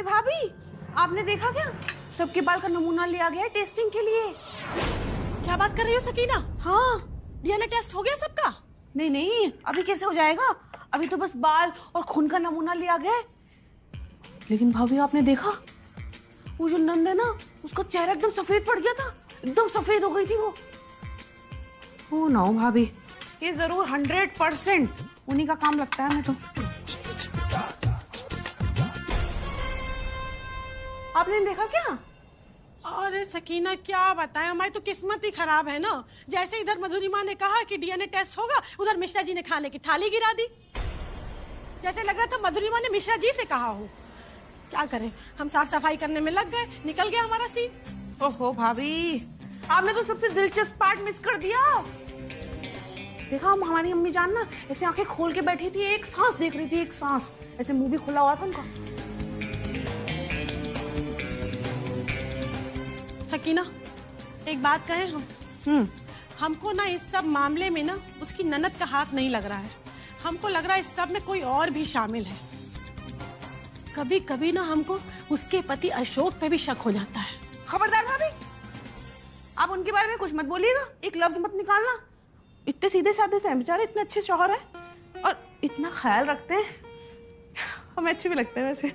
अरे भाभी, आपने देखा क्या? सबके बाल का नमूना लिया गया है टेस्टिंग के लिए। क्या बात कर रही हो सकीना? हाँ, डीएनए टेस्ट हो गया सबका? नहीं नहीं, अभी कैसे हो जाएगा? अभी तो बस बाल और खून का नमूना लिया गया है। लेकिन भाभी आपने देखा, वो जो नंद है ना, उसका चेहरा एकदम सफेद पड़ गया था, एकदम सफेद हो गई थी वो। ओ नो भाभी, ये जरूर 100% उन्हीं का काम लगता है हमें तो। आपने देखा क्या? अरे सकीना क्या बताएं, हमारी तो किस्मत ही खराब है ना। जैसे इधर मधुरिमा ने कहा कि डीएनए टेस्ट होगा, उधर मिश्रा जी ने खाने की थाली गिरा दी। जैसे लग रहा था मधुरिमा ने मिश्रा जी से कहा हो। क्या करें, हम साफ सफाई करने में लग गए, निकल गया हमारा सीन। ओहो भाभी, आपने तो सबसे दिलचस्प पार्ट मिस कर दिया। देखा, हमारी अम्मी जान ना ऐसे आंखें खोल के बैठी थी, एक सांस देख रही थी, एक सांस, ऐसे मुंह भी खुला हुआ था उनका। सकीना एक बात कहें हम? हमको ना इस सब मामले में ना उसकी ननद का हाथ नहीं लग रहा है। हमको लग रहा है इस सब में कोई और भी शामिल है। कभी कभी ना हमको उसके पति अशोक पे भी शक हो जाता है। खबरदार भाभी, आप उनके बारे में कुछ मत बोलिएगा, एक लफ्ज मत निकालना। इतने सीधे साधे से हैं बेचारे, इतने अच्छे शौहर हैं और इतना ख्याल रखते हैं, हमें अच्छे भी लगते हैं वैसे।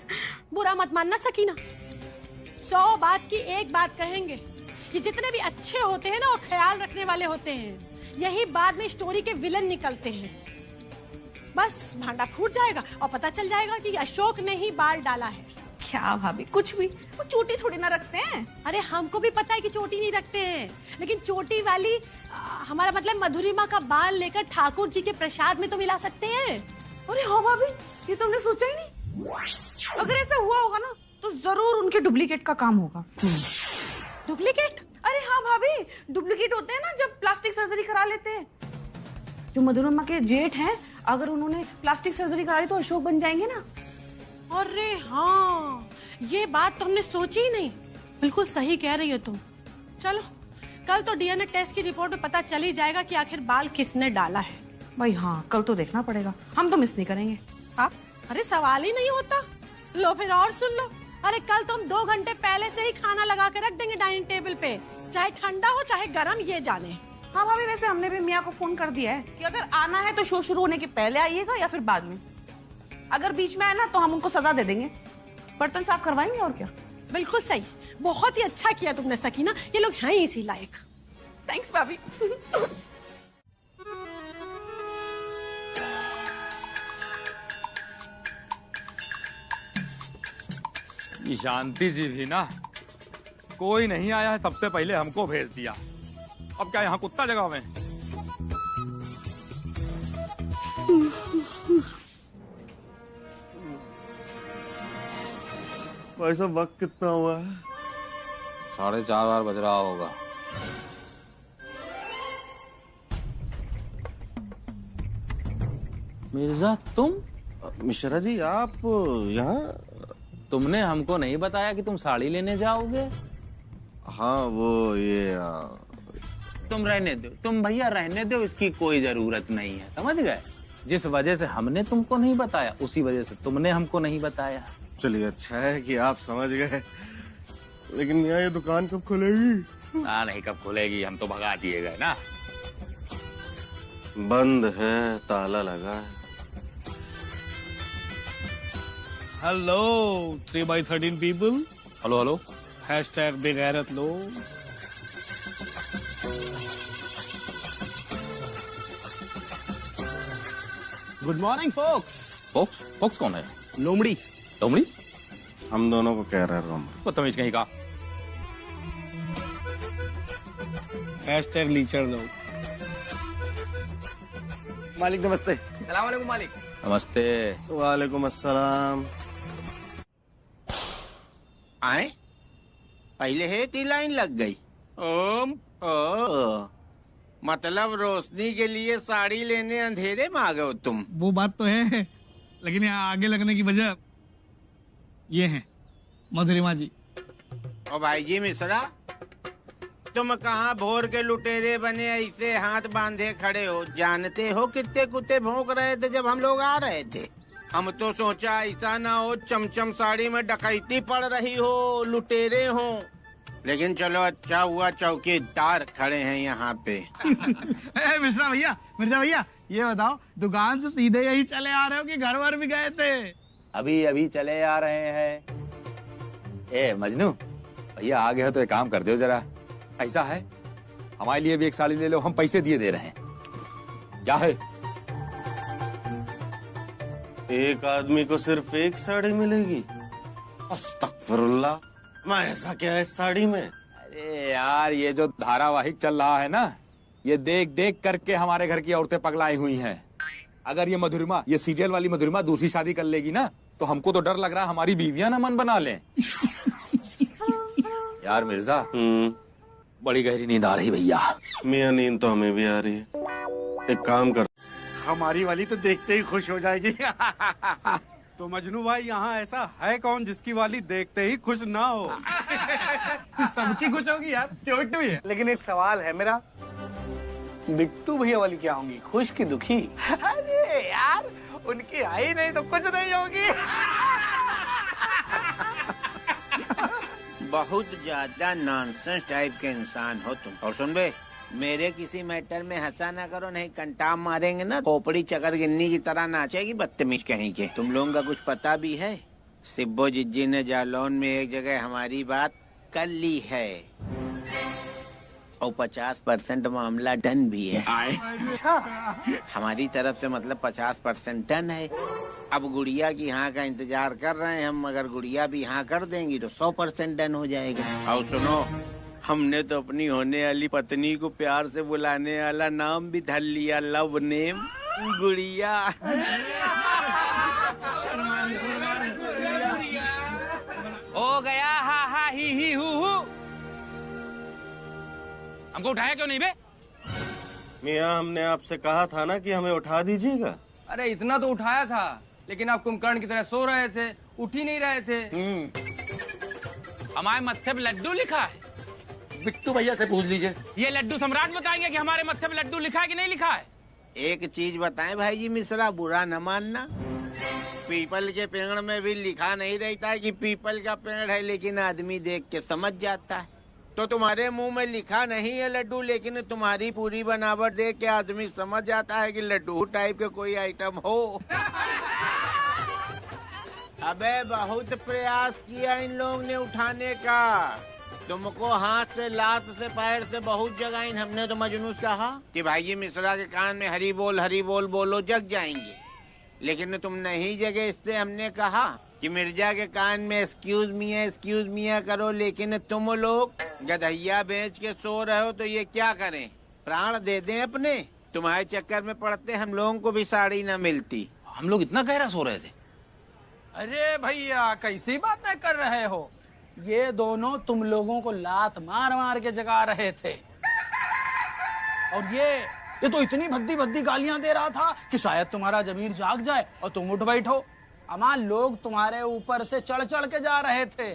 बुरा मत मानना सकीना, 100 बात की एक बात कहेंगे, ये जितने भी अच्छे होते हैं ना और ख्याल रखने वाले होते हैं, यही बाद में स्टोरी के विलन निकलते हैं। बस भांडा फूट जाएगा और पता चल जाएगा कि अशोक ने ही बाल डाला है। क्या भाभी, कुछ भी, वो चोटी थोड़ी ना रखते हैं। अरे हमको भी पता है कि चोटी नहीं रखते हैं, लेकिन चोटी वाली हमारा मतलब मधुरिमा का बाल लेकर ठाकुर जी के प्रसाद में तो मिला सकते हैं। अरे हाँ भाभी, ये तो हमने सोचा ही नहीं। अगर ऐसा हुआ होगा ना तो जरूर उनके डुप्लीकेट का काम होगा। डुप्लीकेट? अरे हाँ भाभी, डुप्लीकेट होते हैं ना जब प्लास्टिक सर्जरी करा लेते हैं। जो मधुरिमा के जेठ हैं, अगर उन्होंने प्लास्टिक सर्जरी कराई तो अशोक बन जाएंगे ना। अरे हाँ, ये बात तो हमने सोची ही नहीं। बिल्कुल सही कह रही हो तुम। चलो कल तो डीएनए टेस्ट की रिपोर्ट में पता चल ही जाएगा कि आखिर बाल किसने डाला है। भाई हाँ, कल तो देखना पड़ेगा, हम तो मिस नहीं करेंगे। आप? अरे सवाल ही नहीं होता। लो फिर और सुन लो, अरे कल तो हम 2 घंटे पहले से ही खाना लगा के रख देंगे डाइनिंग टेबल पे, चाहे ठंडा हो चाहे गर्म, ये जाने। हाँ भाभी, वैसे हमने भी मियाँ को फोन कर दिया है कि अगर आना है तो शो शुरू होने के पहले आइएगा या फिर बाद में। अगर बीच में आए ना तो हम उनको सजा दे देंगे, बर्तन साफ करवाएंगे और क्या। बिल्कुल सही, बहुत ही अच्छा किया तुमने सकीना, ये लोग हैं इसी लायक। थैंक्स भाभी। ये शांति जी भी ना, कोई नहीं आया है सबसे पहले हमको भेज दिया। अब क्या यहाँ कुत्ता जगह में? भाई साहब वक्त कितना हुआ है? 4:30 बज रहा होगा। मिर्जा तुम? मिश्रा जी आप यहाँ? तुमने हमको नहीं बताया कि तुम साड़ी लेने जाओगे? हाँ वो ये तुम रहने दो, तुम भैया रहने दो, इसकी कोई जरूरत नहीं है, समझ गए? जिस वजह से हमने तुमको नहीं बताया उसी वजह से तुमने हमको नहीं बताया। चलिए अच्छा है कि आप समझ गए, लेकिन यहाँ ये दुकान कब खुलेगी? नहीं कब खुलेगी, हम तो भगा दिए गए ना। बंद है, ताला लगा है। Hello 3/13 people. Hello hello. #बेगैरत लोग। Good morning folks. Folks? Folks कौन है? लोमड़ी। लोमड़ी? हम दोनों को कह रहे हैं बदतमीज कहीं का। #लीचर लोग। मालिक नमस्ते। सलाम वालेकुम मालिक। नमस्ते। वालेकुम अस्सलाम। आए पहले है ती लाइन लग गई। ओ मतलब रोशनी के लिए साड़ी लेने अंधेरे में आ गए हो तुम। वो बात तो है, लेकिन यहाँ आगे लगने की वजह ये है मधुरिमा जी। ओ भाई जी मिश्रा, तुम कहाँ भोर के लुटेरे बने ऐसे हाथ बांधे खड़े हो? जानते हो कितने कुत्ते भौंक रहे थे जब हम लोग आ रहे थे? हम तो सोचा ऐसा ना हो चमचम साड़ी में डकैती पड़ रही हो, लुटेरे हो। लेकिन चलो अच्छा हुआ चौकीदार खड़े हैं यहाँ पे। मिश्रा भैया, मिर्जा भैया, ये बताओ दुकान से सीधे यही चले आ रहे हो कि घर वर भी गए थे? अभी अभी चले आ रहे हैं। ए मजनू भैया आ गए हो तो एक काम कर दो जरा। ऐसा है, हमारे लिए भी एक साड़ी ले लो, हम पैसे दिए दे रहे हैं। क्या है? एक आदमी को सिर्फ एक साड़ी मिलेगी? अस्तगफिरुल्लाह, मैं ऐसा क्या है इस साड़ी में? अरे यार, ये जो धारावाहिक चल रहा है ना, ये देख देख करके हमारे घर की औरतें पगलाई हुई हैं। अगर ये मधुरिमा, ये सीरियल वाली मधुरिमा दूसरी शादी कर लेगी ना, तो हमको तो डर लग रहा है हमारी बीवियां ना मन बना लें। यार मिर्जा, बड़ी गहरी नींद आ रही भैया। मियाँ नींद तो हमें भी आ रही है। एक काम कर, हमारी वाली तो देखते ही खुश हो जाएगी। तो मजनू भाई, यहाँ ऐसा है कौन जिसकी वाली देखते ही खुश ना हो? सबकी कुछ होगी यार, क्यों बिट्टू भैया? लेकिन एक सवाल है मेरा, बिट्टू भैया वाली क्या होंगी, खुश की दुखी? अरे यार, उनकी आई नहीं तो कुछ नहीं होगी। बहुत ज्यादा नॉनसेंस टाइप के इंसान हो तुम। और सुन बे, मेरे किसी मैटर में हंसा ना करो, नहीं कंटाम मारेंगे ना, खोपड़ी चकर गिन्नी की तरह नाचेगी बदतमीज कहीं के। तुम लोगों का कुछ पता भी है? सिब्बो जिज्जी ने जालौन में एक जगह हमारी बात कर ली है और 50% मामला डन भी है। हमारी तरफ से मतलब 50% डन है। अब गुड़िया की हाँ का इंतजार कर रहे हैं हम। अगर गुड़िया भी हाँ कर देंगी तो 100% डन हो जाएगा। और सुनो, हमने तो अपनी होने वाली पत्नी को प्यार से बुलाने वाला नाम भी धर लिया, लव नेम गुड़िया। हो गया हा हा ही हु हु। हमको उठाया क्यों नहीं बे? मियाँ हमने आपसे कहा था ना कि हमें उठा दीजिएगा। अरे इतना तो उठाया था, लेकिन आप कुंभकर्ण की तरह सो रहे थे, उठ ही नहीं रहे थे। हमारे मत्थे पे लड्डू लिखा है। बिट्टू भैया से पूछ लीजिए। ये लड्डू सम्राट बताएंगे कि हमारे मत्थे पे लड्डू लिखा है कि नहीं लिखा है। एक चीज बताएं भाई जी मिश्रा, बुरा न मानना, पीपल के पेड़ में भी लिखा नहीं रहता है कि पीपल का पेड़ है, लेकिन आदमी देख के समझ जाता है। तो तुम्हारे मुंह में लिखा नहीं है लड्डू, लेकिन तुम्हारी पूरी बनावट देख के आदमी समझ जाता है कि लड्डू टाइप का कोई आइटम हो। अबे बहुत प्रयास किया इन लोगों ने उठाने का। तुमको हाथ से, लात से, पैर से बहुत जगह हमने तो मजनू से कहा कि भाई मिश्रा के कान में हरी बोल बोलो, जग जाएंगे। लेकिन तुम नहीं जगे, इससे हमने कहा कि मिर्जा के कान में एक्सक्यूज मियाँ करो। लेकिन तुम लोग गधैया बेच के सो रहे हो, तो ये क्या करें, प्राण दे दें अपने? तुम्हारे चक्कर में पड़ते हम लोगों को भी साड़ी न मिलती। हम लोग इतना गहरा सो रहे थे। अरे भैया कैसी बातें कर रहे हो? ये दोनों तुम लोगों को लात मार मार के जगा रहे थे। और ये तो इतनी भद्दी भद्दी गालियां दे रहा था कि शायद तुम्हारा जमीर जाग जाए और तुम उठ बैठो। अमा लोग तुम्हारे ऊपर से चढ़ चढ़ के जा रहे थे,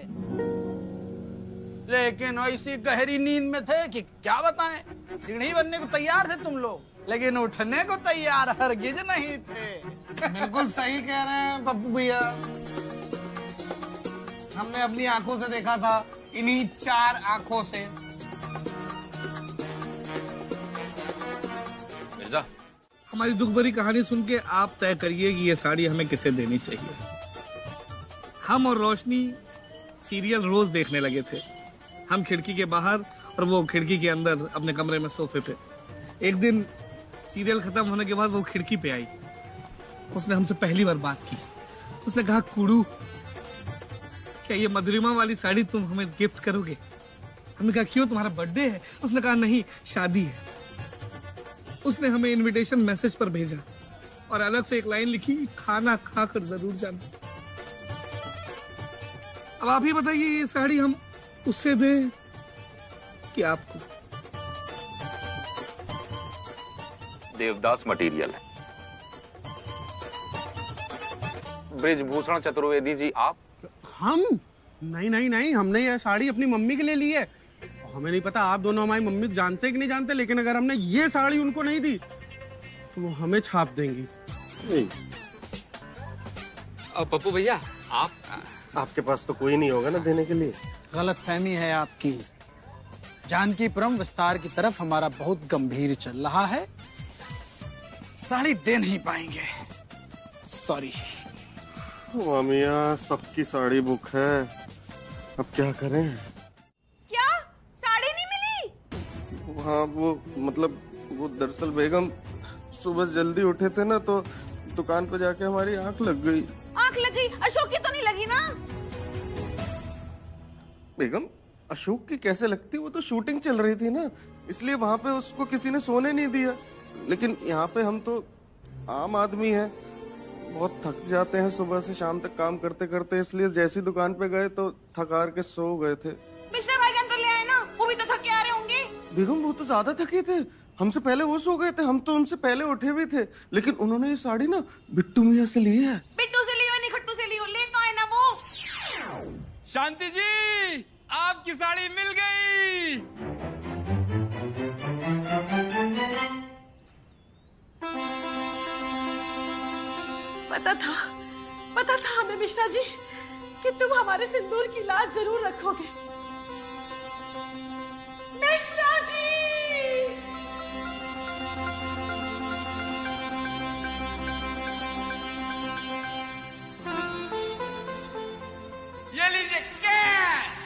लेकिन ऐसी गहरी नींद में थे कि क्या बताएं। सीढ़ी बनने को तैयार थे तुम लोग, लेकिन उठने को तैयार हरगिज नहीं थे। बिल्कुल सही कह रहे हैं पप्पू भैया, हमने अपनी आंखों से देखा था, इन्हीं 4 आंखों से। मिर्जा, हमारी दुख भरी कहानी सुन के आप तय करिए कि ये साड़ी हमें किसे देनी चाहिए। हम और रोशनी सीरियल रोज देखने लगे थे। हम खिड़की के बाहर और वो खिड़की के अंदर अपने कमरे में सोफे पे। एक दिन सीरियल खत्म होने के बाद वो खिड़की पे आई। उसने हमसे पहली बार बात की। उसने कहा, कुड़ू क्या ये मधुरिमा वाली साड़ी तुम हमें गिफ्ट करोगे? हमने कहा क्यों, तुम्हारा बर्थडे है? उसने कहा नहीं, शादी है। उसने हमें इनविटेशन मैसेज पर भेजा और अलग से एक लाइन लिखी, खाना खाकर जरूर जाना। अब आप ही बताइए, ये साड़ी हम उससे दें कि आपको? देवदास मटेरियल है। ब्रिजभूषण चतुर्वेदी जी आप? हम नहीं, हमने ये साड़ी अपनी मम्मी के लिए ली है। हमें नहीं पता आप दोनों हमारी मम्मी जानते कि नहीं जानते, लेकिन अगर हमने ये साड़ी उनको नहीं दी तो वो हमें छाप देंगी। पप्पू भैया आप आपके पास तो कोई नहीं होगा ना देने के लिए? गलतफहमी है आपकी। जानकीपुरम विस्तार की तरफ हमारा बहुत गंभीर चल रहा है, साड़ी दे नहीं पाएंगे, सॉरी। मामिया सबकी साड़ी बुक है, अब क्या करें? क्या साड़ी नहीं मिली? हाँ वो मतलब वो दरअसल बेगम सुबह जल्दी उठे थे ना, तो दुकान पे जाके हमारी आंख लग गई। आंख लग गई? अशोक की तो नहीं लगी ना? बेगम अशोक की कैसे लगती, वो तो शूटिंग चल रही थी ना, इसलिए वहाँ पे उसको किसी ने सोने नहीं दिया। लेकिन यहाँ पे हम तो आम आदमी हैं, बहुत थक जाते हैं सुबह से शाम तक काम करते करते, इसलिए जैसी दुकान पे गए तो थकार के सो गए थे। मिश्रा भाईजान तो ले आए ना, वो भी तो थके आ रहे होंगे। बेगम वो तो ज्यादा थके थे, हमसे पहले वो सो गए थे, हम तो उनसे पहले उठे भी थे। लेकिन उन्होंने ये साड़ी ना बिट्टू मियाँ से ली है। बिट्टू से लियो नहीं खट्टू से लियो, ले तो आए ना वो। शांति जी आपकी साड़ी मिल गई। पता था हमें मिश्रा जी कि तुम हमारे सिंदूर की लाज जरूर रखोगे। मिश्रा जी! ये लीजिए कैच।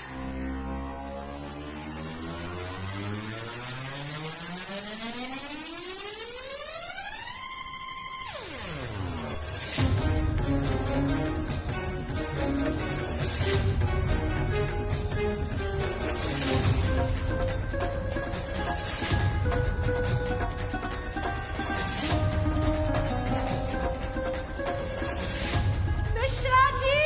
मिश्रा जी!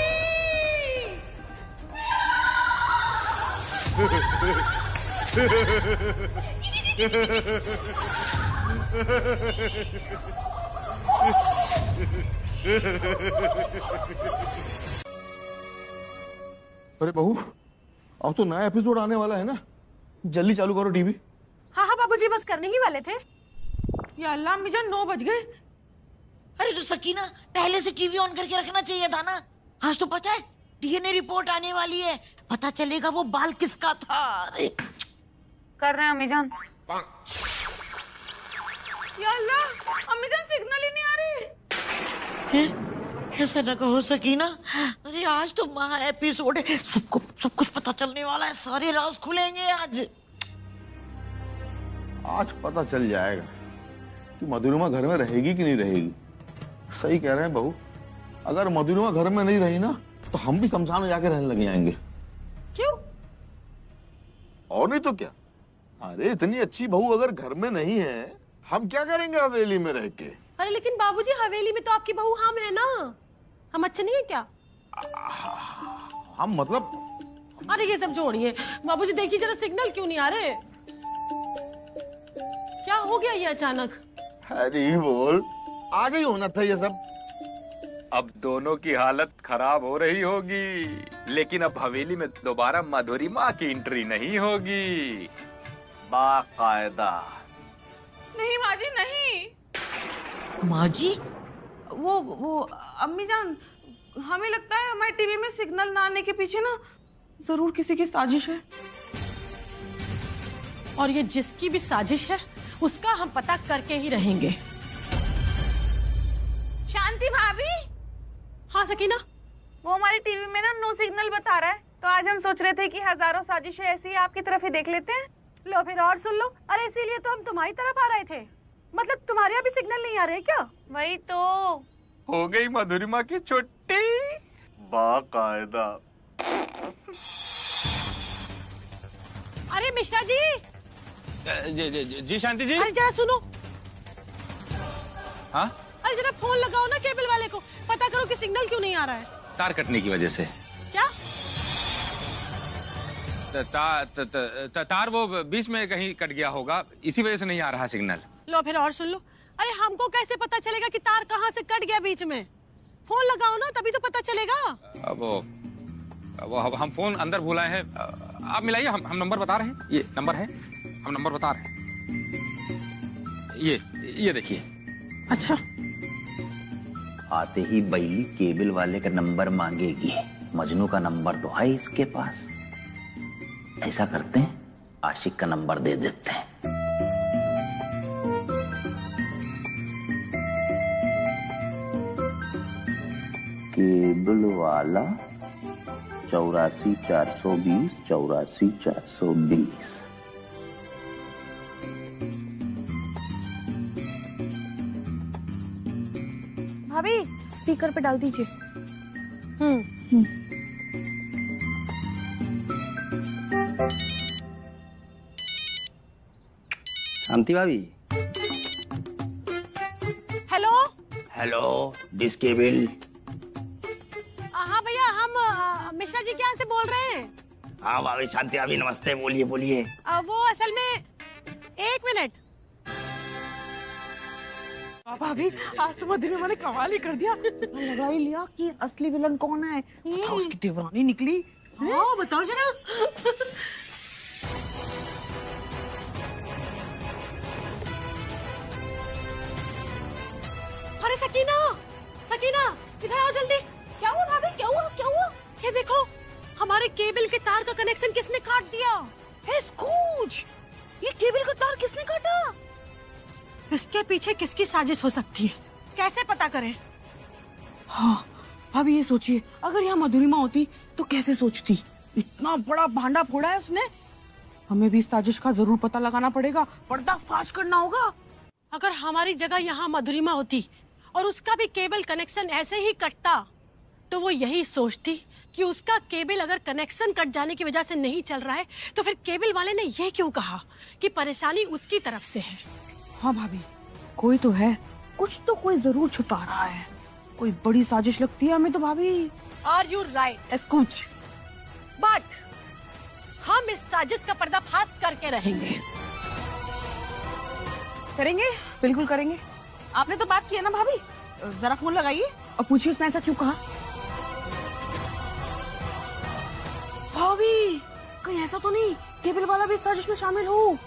अरे बहू, अब तो नया एपिसोड आने वाला है ना, जल्दी चालू करो टीवी। हाँ बाबूजी बस करने ही वाले थे। या अल्लाह अम्मी जान 9 बज गए। अरे तो सकीना पहले से टीवी ऑन करके रखना चाहिए था ना। आज तो पता है डीएनए रिपोर्ट आने वाली है, पता चलेगा वो बाल किसका था। अरे कर रहे हैं अम्मी जान। या अल्लाह अम्मी जान सिग्नल ही नहीं आ रही। ऐसा न कहो सकीना, अरे आज तो महा एपिसोड है, सब कुछ पता चलने वाला है, सारे राज खुलेंगे आज। आज पता चल जाएगा कि मधुरिमा घर में रहेगी कि नहीं रहेगी। सही कह रहे हैं बहू, अगर मधुरिमा घर में नहीं रही ना तो हम भी शमशान में जाके रहने लग जाएंगे। क्यों? और नहीं तो क्या। अरे इतनी अच्छी बहू अगर घर में नहीं है, हम क्या करेंगे हवेली में रह के। अरे लेकिन बाबूजी हवेली में तो आपकी बहू हम है ना, हम अच्छे नहीं है क्या? हम मतलब। अरे ये सब जोड़िए बाबूजी, देखिए जरा सिग्नल क्यों नहीं आ रहे। क्या हो गया ये अचानक? अरे बोल, आगे ही होना था ये सब। अब दोनों की हालत खराब हो रही होगी, लेकिन अब हवेली में दोबारा मधुरिमा की एंट्री नहीं होगी, बाकायदा। नहीं माँ जी नहीं। माँ जी? वो अम्मी जान, हमें लगता है हमारे टीवी में सिग्नल ना आने के पीछे ना जरूर किसी की साजिश है। और ये जिसकी भी साजिश है उसका हम पता करके ही रहेंगे। शांति भाभी। हाँ सकीना, वो हमारी टीवी में ना नो सिग्नल बता रहा है, तो आज हम सोच रहे थे कि हजारों साजिशें ऐसी आपकी तरफ ही देख लेते हैं। लो फिर और सुन लो। अरे इसीलिए तो हम तुम्हारी तरफ आ रहे थे। मतलब तुम्हारे यहाँ भी सिग्नल नहीं आ रहे क्या? वही तो। हो गई मधुरिमा की छुट्टी, बाकायदा। अरे मिश्रा जी। जी शांति जी। अरे जरा सुनो। हाँ? अरे जरा फोन लगाओ ना केबल वाले को, पता करो कि सिग्नल क्यों नहीं आ रहा है। तार कटने की वजह से। क्या? तार वो बीच में कहीं कट गया होगा, इसी वजह से नहीं आ रहा सिग्नल। लो फिर और सुन लो। अरे हमको कैसे पता चलेगा कि तार कहाँ से कट गया बीच में? फोन लगाओ ना, तभी तो पता चलेगा। अब हम फोन अंदर भुलाए हैं, आप मिलाइए, हम नंबर बता रहे हैं, ये नंबर है, हम नंबर बता रहे हैं, ये देखिए। अच्छा आते ही बैली केबल वाले का नंबर मांगेगी। मजनू का नंबर तो है इसके पास। ऐसा करते हैं, आशिक का नंबर दे देते हैं। केबल वाला 84 420 84 420। भाभी स्पीकर पे डाल दीजिए। शांति भाभी। हेलो। Hello dish cable. हाँ भैया, हम मिश्रा जी के यहाँ से बोल रहे हैं। हाँ भाभी, शांति भाभी नमस्ते। बोलिए बोलिए। वो असल में 1 मिनट। भाभी आज तो मधुरिमा ने कमाल ही कर दिया। लगा ही लिया कि असली विलन कौन है। उसकी देवरानी निकली। हाँ बताओ जरा। अरे सकीना, सकीना इधर आओ जल्दी। क्या हुआ भाभी? क्या हुआ? क्या हुआ? ये देखो, हमारे केबल के तार का कनेक्शन किसने काट दिया? स्कूज, ये केबल का तार किसने काटा? इसके पीछे किसकी साजिश हो सकती है? कैसे पता करें? हाँ भाभी ये सोचिए, अगर यहाँ मधुरिमा होती तो कैसे सोचती? इतना बड़ा भांडा फोड़ा है उसने। हमें भी इस साजिश का जरूर पता लगाना पड़ेगा, पर्दाफाश करना होगा। अगर हमारी जगह यहाँ मधुरिमा होती और उसका भी केबल कनेक्शन ऐसे ही कटता, तो वो यही सोचती कि उसका केबल अगर कनेक्शन कट जाने की वजह से नहीं चल रहा है, तो फिर केबल वाले ने ये क्यों कहा कि परेशानी उसकी तरफ से है? हाँ भाभी, कोई तो है, कुछ तो कोई जरूर छुपा रहा है। कोई बड़ी साजिश लगती है हमें तो भाभी। आर यू राइट एस्कूच, बट हम इस साजिश का पर्दाफाश करके रहेंगे। करेंगे, बिल्कुल करेंगे। आपने तो बात की है ना भाभी। जरा फोन लगाइए और पूछिए उसने ऐसा क्यों कहा। भाभी कहीं ऐसा तो नहीं केबल वाला भी इस साजिश में शामिल हो?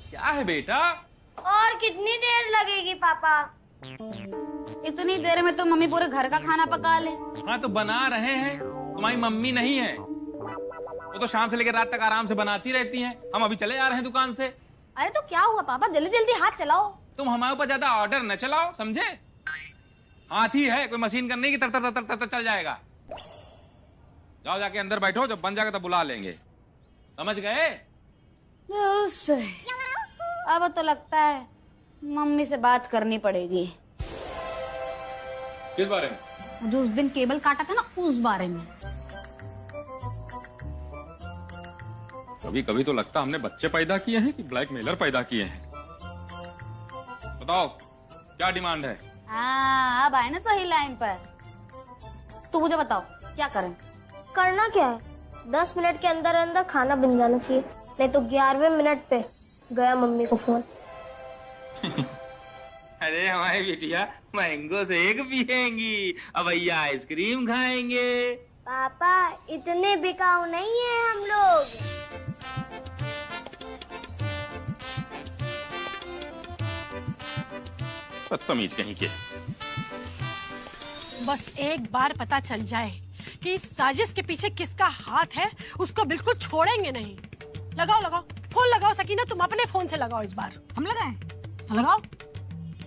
क्या है बेटा? और कितनी देर लगेगी पापा? इतनी देर में तो मम्मी पूरे घर का खाना पका ले। हाँ तो बना रहे हैं, तुम्हारी मम्मी नहीं है। वो तो शाम से लेकर रात तक आराम से बनाती रहती हैं। हम अभी चले आ रहे हैं दुकान से। अरे तो क्या हुआ पापा, जल्दी जल्दी हाथ चलाओ। तुम हमारे ऊपर ज्यादा ऑर्डर न चलाओ, समझे? हाथी है, कोई मशीन करने की तर तर तर तर चल जाएगा। जाओ जाके अंदर बैठो, जब बन जाएगा तब बुला लेंगे, समझ गए? अब तो लगता है मम्मी से बात करनी पड़ेगी। किस बारे में? जो उस दिन केबल काटा था ना, उस बारे में। कभी कभी तो लगता हमने बच्चे पैदा किए हैं कि ब्लैकमेलर पैदा किए हैं। बताओ क्या डिमांड है? हाँ अब आए ना सही लाइन पर। तू मुझे बताओ क्या करें? करना क्या है? 10 मिनट के अंदर अंदर खाना बन जाना चाहिए, नहीं तो 11वें मिनट पे गया मम्मी को फोन। अरे हमारी बिटिया मैंगो शेक पियेंगी, अब भैया आइसक्रीम खाएंगे। पापा इतने बिकाऊ नहीं है हम लोग। बदतमीज कहीं के। बस एक बार पता चल जाए कि इस साजिश के पीछे किसका हाथ है, उसको बिल्कुल छोड़ेंगे नहीं। लगाओ लगाओ फोन लगाओ सकीना, तुम अपने फोन से लगाओ इस बार। हम लगाएं? लगाओ,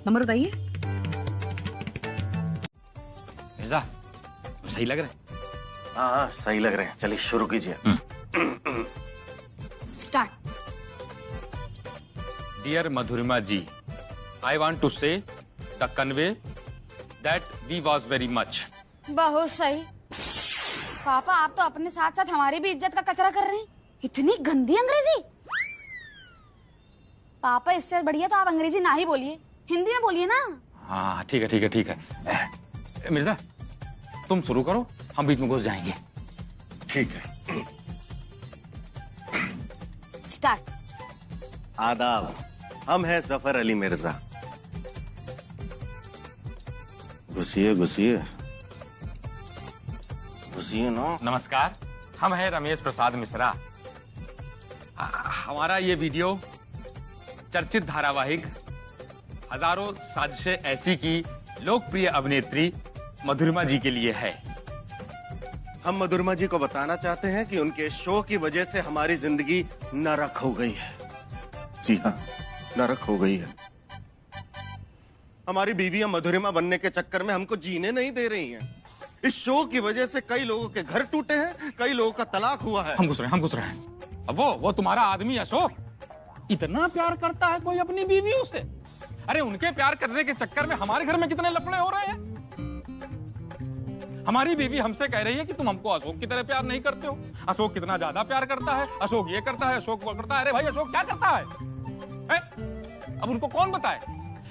नंबर बताइए। मिर्जा सही लग रहा है? हाँ सही लग रहे हैं, चलिए शुरू कीजिए। Start. Dear Madhurima ji, I want to say the convey that we was very much. बहुत सही। पापा आप तो अपने साथ साथ हमारी भी इज्जत का कचरा कर रहे हैं। इतनी गंदी अंग्रेजी। पापा इससे बढ़िया तो आप अंग्रेजी ना ही बोलिए, हिंदी में बोलिए ना। हाँ ठीक है ठीक है ठीक है। मिर्जा तुम शुरू करो, हम बीच में घुस जाएंगे। ठीक है। स्टार्ट। आदाब, हम हैं जफर अली मिर्जा। घुसिए घुसिए घुसिए ना। नमस्कार, हम हैं रमेश प्रसाद मिश्रा। हमारा ये वीडियो चर्चित धारावाहिक हजारों साजिशें ऐसी की लोकप्रिय अभिनेत्री मधुरिमा जी के लिए है। हम मधुरिमा जी को बताना चाहते हैं कि उनके शो की वजह से हमारी जिंदगी नरक हो गई है। जी हाँ, नरक हो गई है। हमारी बीवियां मधुरिमा बनने के चक्कर में हमको जीने नहीं दे रही हैं। इस शो की वजह से कई लोगों के घर टूटे हैं, कई लोगों का तलाक हुआ है। हम घुस रहे हैं। अब वो तुम्हारा आदमी अशोक इतना प्यार करता है कोई अपनी बीवियों से? अरे उनके प्यार करने के चक्कर में हमारे घर में कितने लफड़े हो रहे हैं। हमारी बीवी हमसे कह रही है कि तुम हमको अशोक की तरह प्यार नहीं करते हो। अशोक कितना ज्यादा प्यार करता है, अशोक ये करता है, अशोक वो करता है। अरे भाई अशोक क्या करता है? अब उनको कौन बताए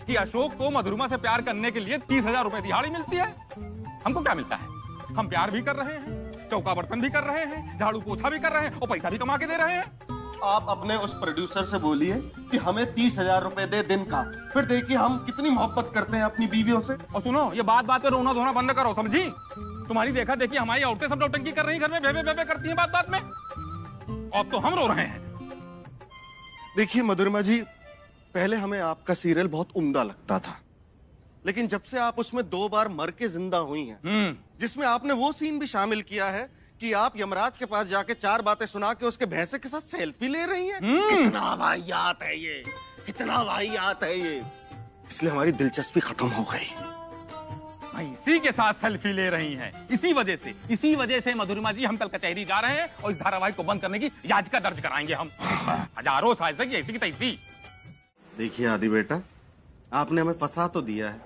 कि अशोक को मधुरिमा से प्यार करने के लिए 30,000 रुपए दिहाड़ी मिलती है? हमको क्या मिलता है? हम प्यार भी कर रहे हैं, चौका बर्तन भी कर रहे हैं, झाड़ू पोछा भी कर रहे हैं और पैसा भी कमा के दे रहे हैं। आप अपने उस प्रोड्यूसर से बोलिए कि हमें 30,000 रुपए दे दिन का, फिर देखिए हम कितनी मोहब्बत करते हैं अपनी बीवियों से। और सुनो, ये बात पे रोना धोना बंद करो, समझी? तुम्हारी देखा देखी हमारी औरतें सब नौटंकी कर रही घर में, बेबे बेबे करती हैं बात में। अब तो हम रो रहे हैं। देखिए मधुरिमा जी, पहले हमें आपका सीरियल बहुत उम्दा लगता था, लेकिन जब से आप उसमें 2 बार मर के जिंदा हुई हैं, जिसमें आपने वो सीन भी शामिल किया है कि आप यमराज के पास जाके 4 बातें सुना के उसके भैंसे के साथ सेल्फी ले रही हैं। कितना वाहियात है ये, कितना वाहियात है ये। इसलिए हमारी दिलचस्पी खत्म हो गई। इसी के साथ सेल्फी ले रही हैं। इसी वजह से मधुरिमा जी हम कल कचहरी जा रहे हैं और इस धारावाहिक को बंद करने की याचिका दर्ज कराएंगे हम। हजारों साजिशें की ऐसी की तैसी। देखिए आदि बेटा, आपने हमें फंसा तो दिया है,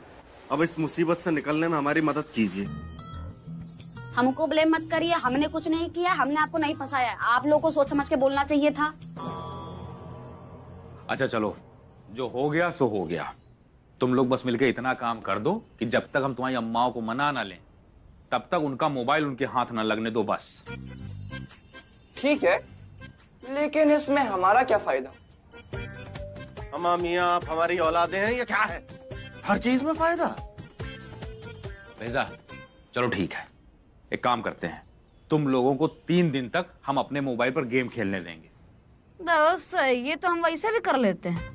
अब इस मुसीबत से निकलने में हमारी मदद कीजिए। हमको ब्लेम मत करिए, हमने कुछ नहीं किया, हमने आपको नहीं फंसाया। आप लोगों को सोच समझ के बोलना चाहिए था। अच्छा चलो, जो हो गया सो हो गया। तुम लोग बस मिलके इतना काम कर दो कि जब तक हम तुम्हारी अम्माओं को मना ना लें तब तक उनका मोबाइल उनके हाथ ना लगने दो, बस। ठीक है, लेकिन इसमें हमारा क्या फायदा? अम्मा मियाँ, आप हमारी औलादे हैं, ये क्या है? हर चीज में फायदा। फैजा, चलो ठीक है, एक काम करते हैं, तुम लोगों को 3 दिन तक हम अपने मोबाइल पर गेम खेलने देंगे। बस ये तो हम वैसे भी कर लेते हैं।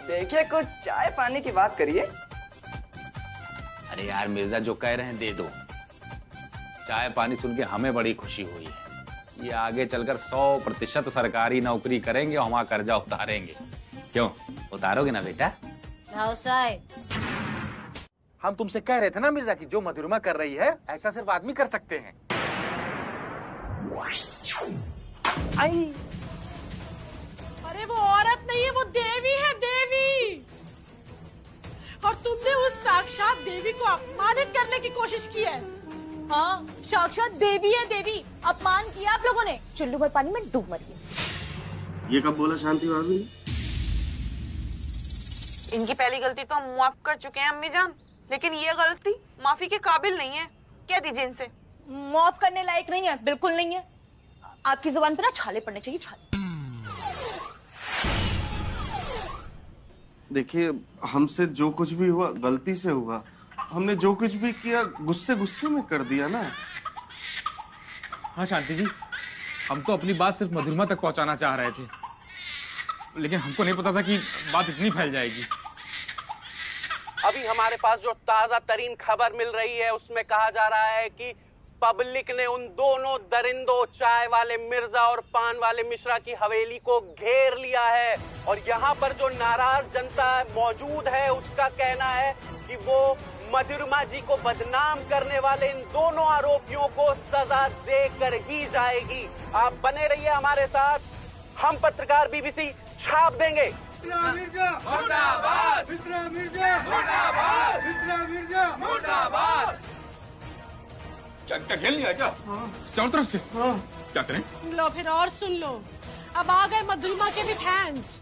देखिए, कुछ चाय पानी की बात करिए। अरे यार मिर्जा, जो कह रहे हैं दे दो। चाय पानी सुन के हमें बड़ी खुशी हुई है। ये आगे चलकर 100% सरकारी नौकरी करेंगे और हमारा कर्जा उतारेंगे। क्यों, उतारोगे ना बेटा? हम तुमसे कह रहे थे ना मिर्जा कि जो मधुरिमा कर रही है ऐसा सिर्फ आदमी कर सकते हैं। आई, अरे वो औरत नहीं है, वो देवी है, देवी। और तुमने उस साक्षात देवी को अपमानित करने की कोशिश की है। हाँ, साक्षात देवी है, देवी। अपमान किया आप लोगों ने। चुल्लू भर पानी में डूब मरी। ये कब बोला शांति भाभी? इनकी पहली गलती तो हम माफ कर चुके हैं अम्मी जान, लेकिन ये गलती माफी के काबिल नहीं है। कह दीजिए इनसे। माफ करने लायक नहीं है, बिल्कुल नहीं है। आपकी जुबान पे ना छाले पड़ने चाहिए, छाले। देखिए, हमसे जो कुछ भी हुआ गलती से हुआ। हमने जो कुछ भी किया गुस्से में कर दिया ना। हाँ शांति जी, हम तो अपनी बात सिर्फ मधुरिमा तक पहुंचाना चाह रहे थे, लेकिन हमको नहीं पता था कि बात इतनी फैल जाएगी। अभी हमारे पास जो ताजा तरीन खबर मिल रही है उसमें कहा जा रहा है कि पब्लिक ने उन दोनों दरिंदों, चाय वाले मिर्जा और पान वाले मिश्रा की हवेली को घेर लिया है। और यहाँ पर जो नाराज जनता मौजूद है उसका कहना है कि वो मधुरिमा जी को बदनाम करने वाले इन दोनों आरोपियों को सजा देकर ही जाएगी। आप बने रहिए हमारे साथ, हम पत्रकार बीबीसी छाप देंगे। मुर्दाबाद, मुर्दाबाद, मुर्दाबाद। क्या खेल लिया क्या? चारों तरफ से? क्या करें? लो फिर और सुन लो, अब आ गए मधुरिमा के भी फैंस।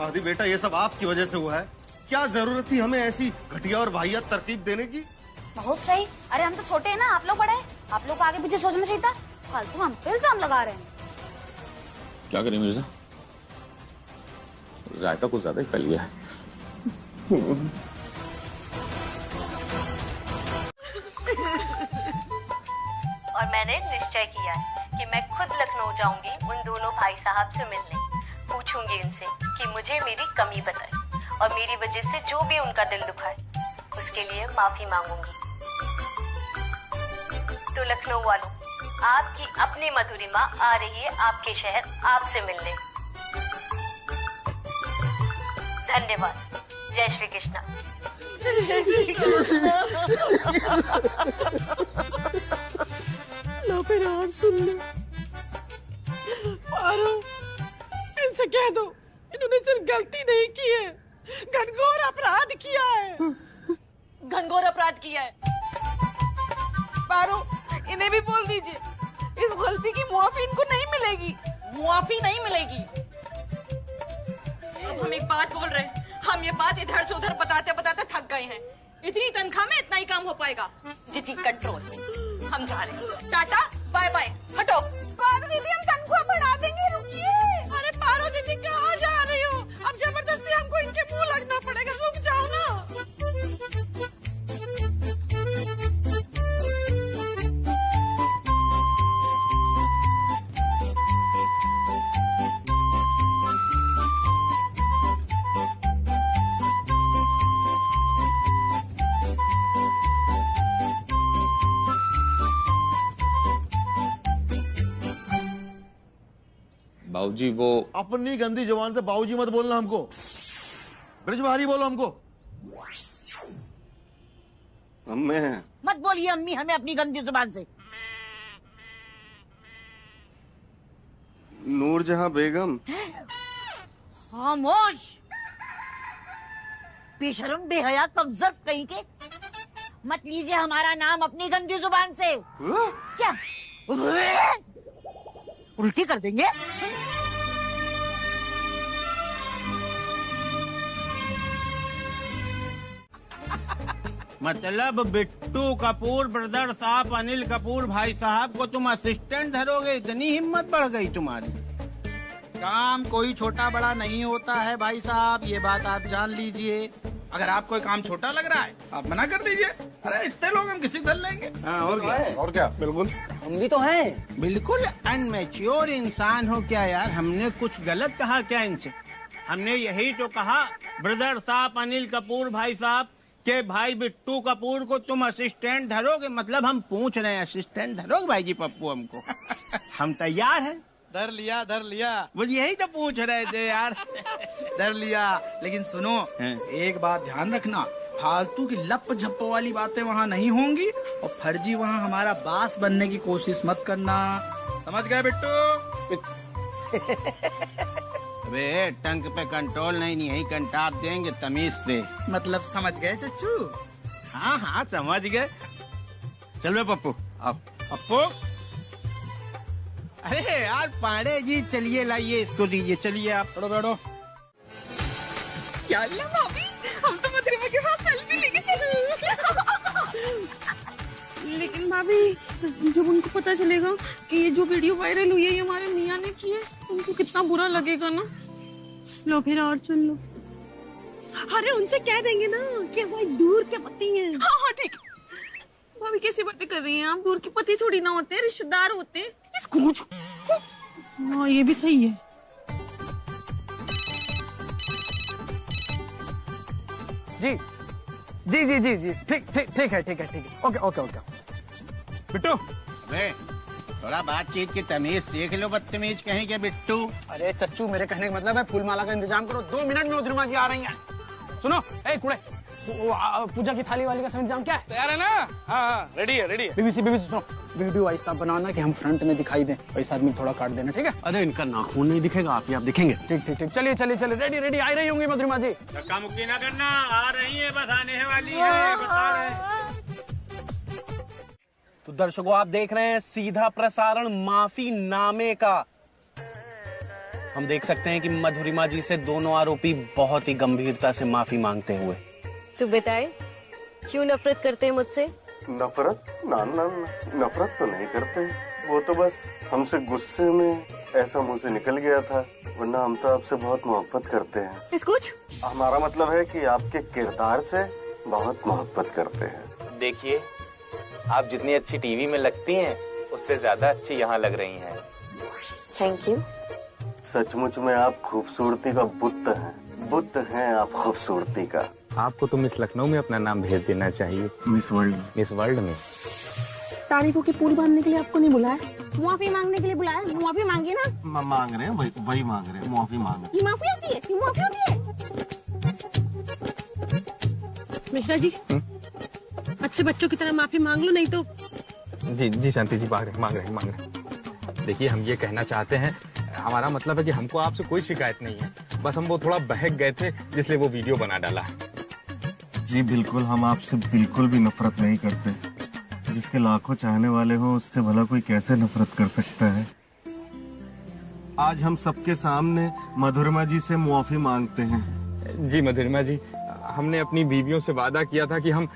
आदि बेटा, ये सब आपकी वजह से हुआ है। क्या जरूरत थी हमें ऐसी घटिया और वाहियात तरकीब देने की? बहुत सही। अरे हम तो छोटे हैं ना, आप लोग बड़े हैं। आप लोग को आगे पीछे सोचना चाहिए था। फालतू हम पे इल्जाम लगा रहे हैं। क्या करें मिर्जा, रायता कुछ ज्यादा ही फैल गया है। और मैंने निश्चय किया है कि मैं खुद लखनऊ जाऊंगी उन दोनों भाई साहब से मिलने। पूछूंगी उनसे कि मुझे मेरी कमी बताई और मेरी वजह से जो भी उनका दिल दुखाए उसके लिए माफी मांगूंगी। तो लखनऊ वालों, आपकी अपनी मधुरिमा आ रही है आपके शहर आपसे मिलने। धन्यवाद। जय श्री कृष्णा। लो फिर और सुन लो। पारो, इनसे कह दो इन्होंने सिर्फ गलती नहीं की है, घनघोर अपराध किया है। घनघोर अपराध किया है। पारो, इन्हें भी बोल दीजिए इस गलती की मुआफी इनको नहीं मिलेगी। मुआफी नहीं मिलेगी। अब हम एक बात बोल रहे हैं, हम ये बात इधर से उधर बताते बताते थक गए हैं। इतनी तनख्वाह में इतना ही काम हो पाएगा। जिटी कंट्रोल। हम जा रहे हैं। Tata bye bye. हटो। पारो दीदी, हम तनख्वाह बढ़ा देंगे, रुकिए। अरे पारो दीदी, कहाँ जा रही हो? अब जबरदस्ती हमको इनके मुंह लगना पड़ेगा। रुक जाओ ना। बाबूजी वो अपनी गंदी जुबान से बाबूजी मत बोलना हमको, ब्रिजवारी बोलो हमको। अम्मे मत बोलिए अम्मी हमें अपनी गंदी जुबान से। नूरजहां बेगम। खामोश, बेशरम बेहया कमजोर कहीं के। मत लीजिए हमारा नाम अपनी गंदी जुबान से। क्या उल्टी कर देंगे? मतलब बिट्टू कपूर ब्रदर साहब, अनिल कपूर भाई साहब को तुम असिस्टेंट धरोगे? इतनी हिम्मत बढ़ गई तुम्हारी। काम कोई छोटा बड़ा नहीं होता है भाई साहब, ये बात आप जान लीजिए। अगर आपको काम छोटा लग रहा है आप मना कर दीजिए। अरे इतने लोग हम किसी धर लेंगे। और क्या बिल्कुल हम भी तो हैं। बिल्कुल अनमेच्योर इंसान हो क्या यार? हमने कुछ गलत कहा क्या इनसे? हमने यही तो कहा ब्रदर साहब अनिल कपूर भाई साहब के भाई बिट्टू कपूर को तुम असिस्टेंट धरोगे। मतलब हम पूछ रहे हैं असिस्टेंट धरोगे भाई जी पप्पू हमको? हम तैयार हैं। धर लिया। वो यही तो पूछ रहे थे यार। धर लिया। लेकिन सुनो, एक बात ध्यान रखना, फालतू की लप झप्प वाली बातें वहाँ नहीं होंगी और फर्जी वहाँ हमारा बास बनने की कोशिश मत करना। समझ गए बिट्टू? वे टंक पे कंट्रोल नहीं यही कंटाप देंगे तमीज से। मतलब समझ गए चच्चू? हाँ समझ गए। चल बे पप्पू आओ। पप्पू अरे यार पांडे जी चलिए लाइए इसको दीजिए। चलिए आप बैठो। क्या भाभी, हम तो मधुरिमा के साथ सेल्फी लेके चले। लेकिन भाभी जब उनको पता चलेगा कि ये जो वीडियो वायरल हुई है ये हमारे मियाँ ने की है, उनको कितना बुरा लगेगा ना। लो फिर और सुन लो। अरे उनसे कह देंगे ना कि हमारे दूर के पति हैं। हाँ ठीक। भाभी कैसी बातें कर रही हैं आप? दूर के पति थोड़ी ना होते, रिश्तेदार होते। इसको हाँ ये भी सही है। जी ठीक है। ओके। बिट्टू वे थोड़ा बातचीत की तमीज सीख लो, बदतमीज कहीं के बिट्टू। अरे चच्चू मेरे कहने का मतलब है फूलमाला का इंतजाम करो, 2 मिनट में मधुरिमा जी आ रही हैं। सुनो ए कुड़े, पूजा की थाली वाली का सब इंतजाम क्या है? तैयार है ना? हाँ रेडी है। बीबीसी सुनो, वीडियो ऐसा बनाना कि हम फ्रंट में दिखाई दें, पैसा आदमी थोड़ा काट देना, ठीक है? अरे इनका नाखून नहीं दिखेगा, आप दिखेंगे। ठीक चलिए रेडी आ रही होंगी मधुरिमा जी। धक्का मुक्की ना करना, आ रही है, बस आने वाली है, बता रहे। तो दर्शकों आप देख रहे हैं सीधा प्रसारण माफी नामे का। हम देख सकते हैं कि मधुरिमा जी से दोनों आरोपी बहुत ही गंभीरता से माफी मांगते हुए। तू बताए क्यों नफरत करते हैं मुझसे? नफरत? ना नफरत तो नहीं करते, वो तो बस हमसे गुस्से में ऐसा मुंह से निकल गया था, वरना हम तो आपसे बहुत मोहब्बत करते हैं। कुछ हमारा मतलब है कि आपके किरदार से बहुत मोहब्बत करते हैं। देखिए आप जितनी अच्छी टीवी में लगती हैं उससे ज्यादा अच्छी यहाँ लग रही हैं। Thank you. सचमुच में आप खूबसूरती का बुत हैं। बुत हैं आप खूबसूरती का। आपको तो मिस लखनऊ में अपना नाम भेज देना चाहिए। Miss world. मिस वर्ल्ड में। तारीफों की पूल बांधने के लिए आपको नहीं बुलाया, मुआफी मांगने के लिए बुलाया। मुआफी मांगी ना। मांग रहे हैं, वही मांग रहे हैं, मुआफी मांग रहे ये माफी होती है, ये मुआफी होती है। मिश्रा जी अच्छे बच्चों की तरह माफी मांग लो, नहीं तो। जी जी शांति जी, मांग रहे हैं। देखिए हम ये कहना चाहते हैं, हमारा मतलब है कि हमको आपसे कोई शिकायत नहीं है, बस हम वो थोड़ा बहक गए थे जिसलिए वो वीडियो बना डाला। जी बिल्कुल, हम आपसे बिल्कुल भी नफरत नहीं करते। जिसके लाखों चाहने वाले हो उससे भला कोई कैसे नफरत कर सकता है। आज हम सबके सामने मधुरिमा जी से मुआफी मांगते हैं। जी मधुरिमा जी, हमने अपनी बीवियों से वादा किया था कि हम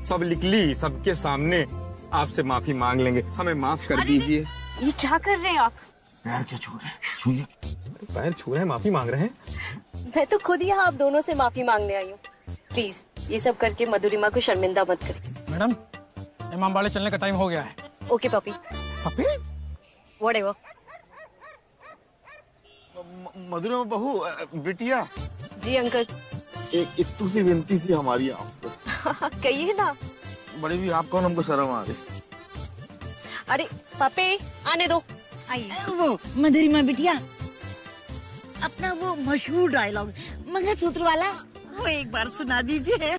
पब्लिकली सबके सामने आपसे माफी मांग लेंगे, हमें माफ कर दीजिए। ये क्या कर रहे हैं आप? पैर क्या छू रहे हैं? छूइए। पैर छू रहे हैं, माफी मांग रहे हैं। मैं तो खुद यहाँ आप दोनों से माफी मांगने आई हूँ। प्लीज ये सब करके मधुरिमा को शर्मिंदा मत करें। मैडम इमामबाड़े चलने का टाइम हो गया है। Okay puppy. पपी? व्हाटएवर। मधुरिमा बहू, बिटिया। जी अंकल। एक इतू सी विनती सी हमारी आपसे। कहिए ना। बड़ी भी आप कौन, हमको शर्म आ रही। अरे पपी आने दो। आइए। वो मधुरिमा बिटिया, अपना वो मशहूर डायलॉग मंगलसूत्र वाला वो एक बार सुना दीजिए।